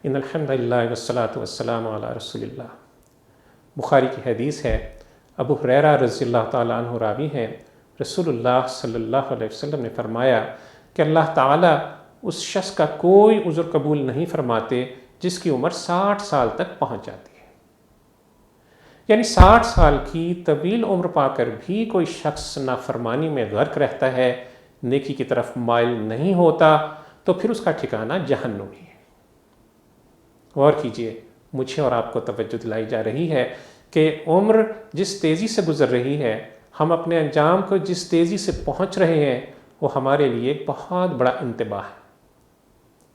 ان الحمد للہ والصلاۃ والسلام علی رسول اللہ۔ بخاری کی حدیث ہے، ابو ہریرہ رضی اللہ تعالیٰ عنہ راوی ہیں، رسول اللہ صلی اللہ علیہ وسلم نے فرمایا کہ اللہ تعالیٰ اس شخص کا کوئی عذر قبول نہیں فرماتے جس کی عمر 60 سال تک پہنچ جاتی ہے۔ یعنی 60 سال کی طویل عمر پا کر بھی کوئی شخص نافرمانی میں غرق رہتا ہے، نیکی کی طرف مائل نہیں ہوتا، تو پھر اس کا ٹھکانہ جہنم ہی ہے۔ غور کیجئے، مجھے اور آپ کو توجہ دلائی جا رہی ہے کہ عمر جس تیزی سے گزر رہی ہے، ہم اپنے انجام کو جس تیزی سے پہنچ رہے ہیں، وہ ہمارے لیے ایک بہت بڑا انتباہ ہے۔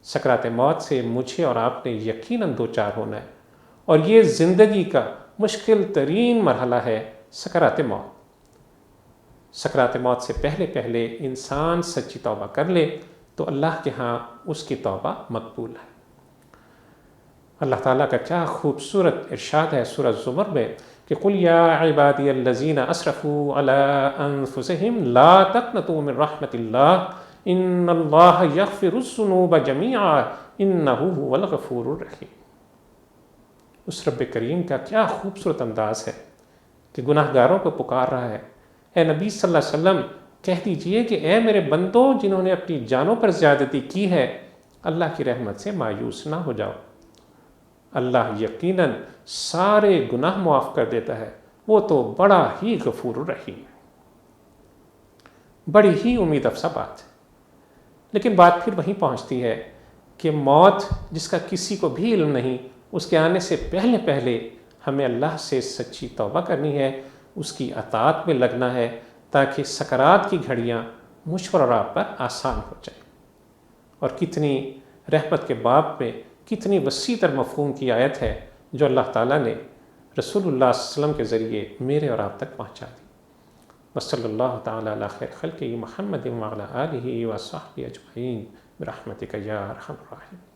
سکرات موت سے مجھے اور آپ نے یقیناً دوچار ہونا ہے، اور یہ زندگی کا مشکل ترین مرحلہ ہے سکرات موت۔ سکرات موت سے پہلے انسان سچی توبہ کر لے تو اللہ کے ہاں اس کی توبہ مقبول ہے۔ اللہ تعالیٰ کا کیا خوبصورت ارشاد ہے سورہ زمر میں کہ قُلْ يَا عِبَادِيَ الَّذِينَ أَسْرَفُوا عَلَىٰ أَنفُسِهِمْ لَا تَقْنَطُوا مِن رَحْمَةِ اللَّهِ إِنَّ اللَّهَ يَغْفِرُ الذُّنُوبَ جَمِيعًا إِنَّهُ هُوَ الْغَفُورُ الرَّحِيمُ۔ اس رب کریم کا کیا خوبصورت انداز ہے کہ گناہ گاروں کو پکار رہا ہے، اے نبی صلی اللہ علیہ وسلم کہہ دیجئے کہ اے میرے بندوں جنہوں نے اپنی جانوں پر زیادتی کی ہے، اللہ کی رحمت سے مایوس نہ ہو جاؤ۔ اللہ یقیناً سارے گناہ معاف کر دیتا ہے، وہ تو بڑا ہی غفور الرحیم ہے۔ بڑی ہی امید افزا بات ہے، لیکن بات پھر وہیں پہنچتی ہے کہ موت جس کا کسی کو بھی علم نہیں، اس کے آنے سے پہلے ہمیں اللہ سے سچی توبہ کرنی ہے، اس کی اطاعت میں لگنا ہے، تاکہ سکرات کی گھڑیاں مجھ پر اور آپ پر آسان ہو جائیں۔ اور کتنی رحمت کے باب میں کتنی وسیع تر مفہوم کی آیت ہے جو اللہ تعالیٰ نے رسول اللہ صلی اللہ علیہ وسلم کے ذریعے میرے اور آپ تک پہنچا دی۔ وصلی اللہ تعالیٰ علی خیر خلقہ محمد وعلی آلہ وصحبہ اجمعین برحمتک یا ارحم الراحمین۔